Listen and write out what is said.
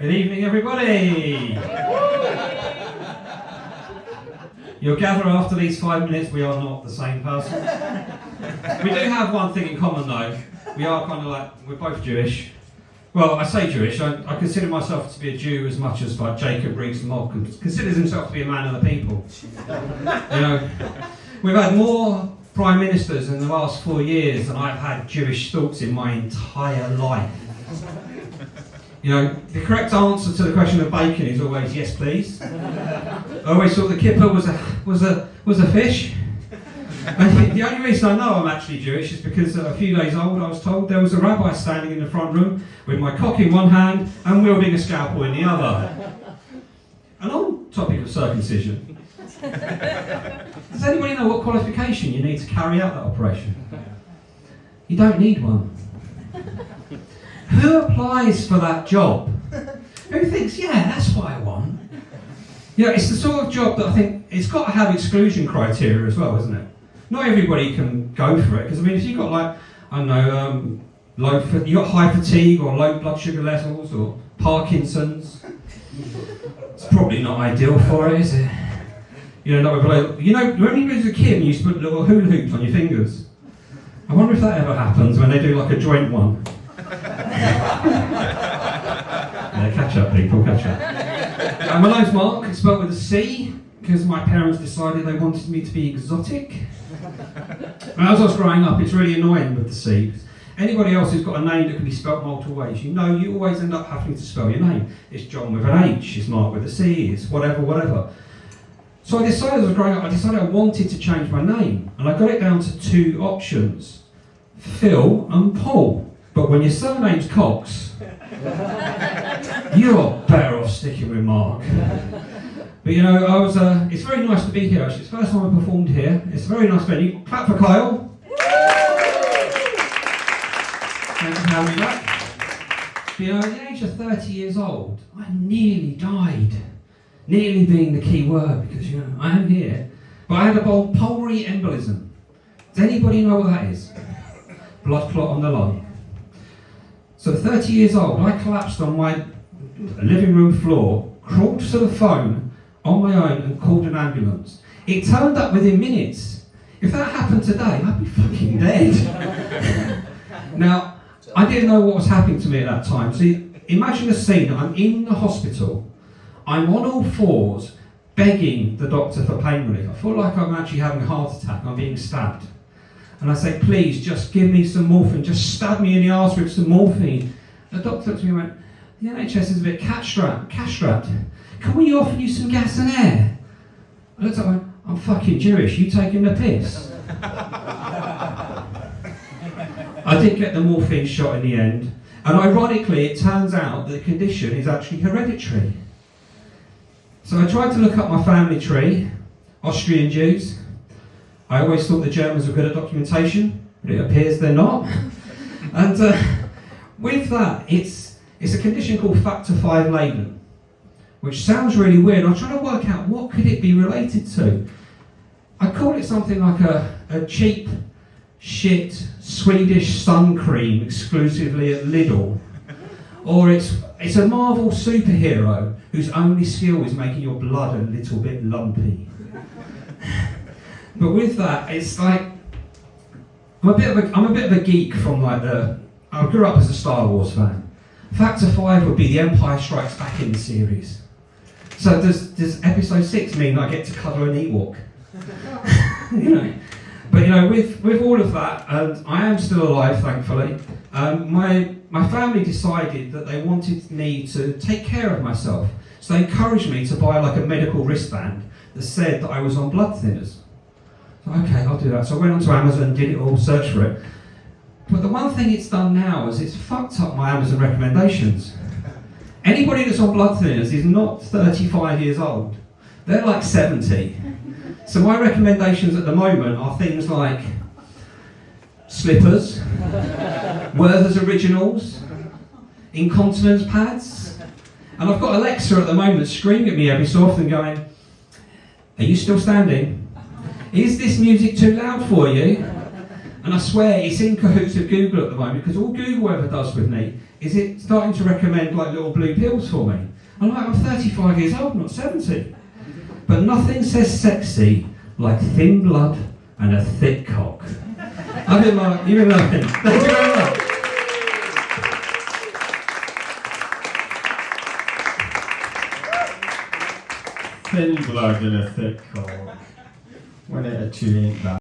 Good evening, everybody. You'll gather after these 5 minutes we are not the same person. We do have one thing in common though. We are kind of like, we're both Jewish. Well, I say Jewish, I consider myself to be a Jew as much as like Jacob Rees-Mogg considers himself to be a man of the people. You know, we've had more prime ministers in the last 4 years than I've had Jewish thoughts in my entire life. You know, the correct answer to the question of bacon is always yes, please. I always thought the kippah was a fish. And the only reason I know I'm actually Jewish is because a few days old I was told there was a rabbi standing in the front room with my cock in one hand and wielding a scalpel in the other. And on topic of circumcision, does anybody know what qualification you need to carry out that operation? You don't need one. Who applies for that job? Who thinks, yeah, that's what I want? You know, it's the sort of job that I think it's got to have exclusion criteria as well, isn't it? Not everybody can go for it, because I mean, if you've got like, I don't know, you got high fatigue or low blood sugar levels or Parkinson's, it's probably not ideal for it, is it? You know, when you was a kid and you used to put little hula hoops on your fingers, I wonder if that ever happens when they do like a joint one. Yeah, catch up, people, catch up. My name's Mark, it's spelled with a C, because my parents decided they wanted me to be exotic. And as I was growing up, it's really annoying with the C. Anybody else who's got a name that can be spelt multiple ways, you know you always end up having to spell your name. It's John with an H, it's Mark with a C, it's whatever. So I decided as I was growing up, I wanted to change my name. And I got it down to 2 options, Phil and Paul. But when your surname's Cox, you're better off sticking with Mark. But you know, it's very nice to be here actually. It's the first time I performed here. It's a very nice venue. Clap for Kyle. Thanks for having me back. But, you know, at the age of 30 years old, I nearly died. Nearly being the key word, because you know, I am here. But I had a pulmonary embolism. Does anybody know what that is? Blood clot on the lung. So 30 years old, I collapsed on my living room floor, crawled to the phone on my own and called an ambulance. It turned up within minutes. If that happened today, I'd be fucking dead. Now, I didn't know what was happening to me at that time. See, imagine a scene, I'm in the hospital, I'm on all fours, begging the doctor for pain relief. I feel like I'm actually having a heart attack, I'm being stabbed. And I say, please, just give me some morphine, just stab me in the arse with some morphine. The doctor looked at me and went, the NHS is a bit cash-strapped. Can we offer you some gas and air? I looked at him and went, I'm fucking Jewish, you taking the piss? I did get the morphine shot in the end, and ironically it turns out that the condition is actually hereditary. So I tried to look up my family tree, Austrian Jews. I always thought the Germans were good at documentation, but it appears they're not. And with that, it's a condition called factor V Leiden, which sounds really weird. I'm trying to work out what could it be related to. I call it something like a cheap, shit Swedish sun cream exclusively at Lidl. Or it's a Marvel superhero whose only skill is making your blood a little bit lumpy. But with that, it's like I'm a bit of a geek from like I grew up as a Star Wars fan. Factor 5 would be the Empire Strikes Back in the series. So does episode 6 mean I get to cuddle an Ewok? You know. But you know, with all of that, and I am still alive, thankfully. My family decided that they wanted me to take care of myself, so they encouraged me to buy like a medical wristband that said that I was on blood thinners. So, okay, I'll do that. So I went onto Amazon, did it all, searched for it. But the one thing it's done now is it's fucked up my Amazon recommendations. Anybody that's on blood thinners is not 35 years old. They're like 70. So my recommendations at the moment are things like slippers, Werther's Originals, incontinence pads, and I've got Alexa at the moment screaming at me every so often going, are you still standing? Is this music too loud for you? And I swear it's in cahoots with Google at the moment, because all Google ever does with me is it starting to recommend like little blue pills for me. I'm 35 years old, not 70. But nothing says sexy like thin blood and a thick cock. I've been like, you've been laughing. Thank you very much. Thin blood and a thick cock. When it a tune ain't that.